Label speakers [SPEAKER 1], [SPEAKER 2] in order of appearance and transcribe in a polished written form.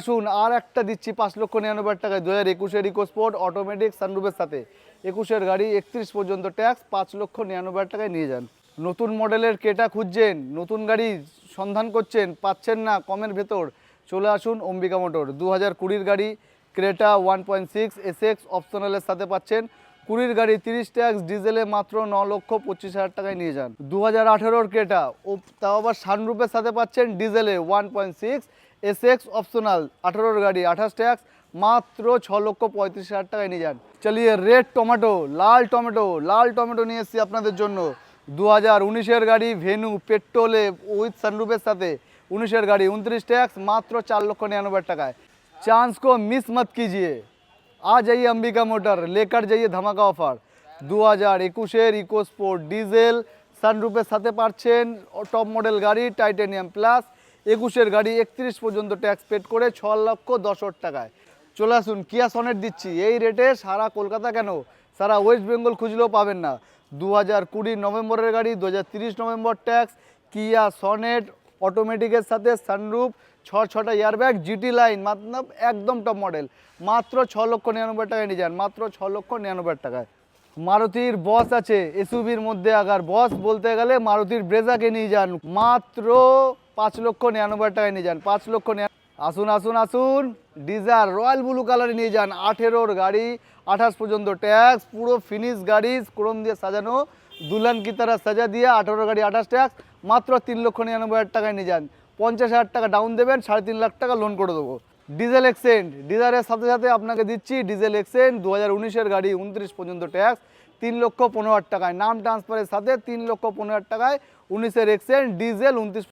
[SPEAKER 1] শুন আর একটা দিচ্ছি 5,99,000 টাকায় 2021-এর ইকোস্পোর্ট অটোমেটিক সানরুফের সাথে। 21-এর গাড়ি 31 পর্যন্ত ট্যাক্স, 5,99,000 টাকায় নিয়ে যান। নতুন মডেলের ক্রেটা খুঁজছেন, নতুন গাড়ি সন্ধান করছেন, পাচ্ছেন না কমের ভেতর, চলে আসুন অম্বিকা মোটর। 2020-এর গাড়ি ক্রেটা 1.6 এসএক্স অপশনালের সাথে পাচ্ছেন। 20-এর গাড়ি 30 ট্যাক্স ডিজেলে মাত্র 9,25,000 টাকায় নিয়ে যান। 2018-এর ক্রেটা ও তাও আবার সানরুফের সাথে পাচ্ছেন ডিজেলে 1.6 এসএক্স অপশনাল। 18-এর গাড়ি 28 ট্যাক্স, মাত্র 6,35,000 টাকায় নিয়ে যান। চলিয়ে রেড টমেটো, লাল টমেটো নিয়ে এসেছি আপনাদের জন্য। 2019-এর গাড়ি ভেনু পেট্রোলে উইথ সানরুফের সাথে। 19-এর গাড়ি 29 टैक्स, मात्र 4,99,000 টাকায়। चांस को मिस मत कीजिए, आ जाइए अंबिका मोटर, लेकर जाइए धमाका ऑफर। 2021-এর ইকো স্পোর্ট ডিজেল সানরুফের সাথে পাচ্ছেন টপ মডেল গাড়ি টাইটানিয়াম প্লাস। 21-এর গাড়ি 31 পর্যন্ত ট্যাক্স পেড করে 6,10,000 টাকায়। চলে আসুন কিয়া সনেট দিচ্ছি এই রেটে, সারা কলকাতা কেন সারা ওয়েস্ট বেঙ্গল খুঁজলেও পাবেন না। 2020 নভেম্বরের গাড়ি, 2030 নভেম্বর ট্যাক্স, কিয়া সনেট অটোমেটিকের সাথে সানরুফ, 6টা এয়ারব্যাগ, জিটি লাইন, मतलब একদম টপ মডেল, মাত্র 6,99,000 টাকায় নিয়ে যান, মাত্র 6,99,000 টাকায়। মারুতির বস আছে এসইউভির মধ্যে, আগার বস বলতে গেলে মারুতির ব্রেজাকে নিয়ে যান, মাত্র 5,99,000 টাকায় নিয়ে যান, 5,99,000। আসুন আসুন আসুন, ডিজার রয়্যাল ব্লু কালারে নিয়ে যান। 18-ওর গাড়ি 28 পর্যন্ত ট্যাক্স, পুরো ফিনিশ গাড়ি, ক্রোম দিয়ে সাজানো, দুলহান কি তারা সাজা দিয়ে। 18-ওর গাড়ি 28 ট্যাক্স, মাত্র 3,99,000 টাকায় নিয়ে যান। 50,000 টাকা ডাউন দেবেন, 3.5 লাখ টাকা লোন করে দেবো। ডিজেল এক্সেন্ট, ডিজারের সাথে সাথে আপনাকে দিচ্ছি ডিজেল এক্সেন্ট। 2019-এর গাড়ি 29 পর্যন্ত ট্যাক্স, 3,15,000 টাকায়। নাম ট্রান্সফারের সাথে 3,15,000 টাকায় 19-এর এক্সেন্ট ডিজেল 29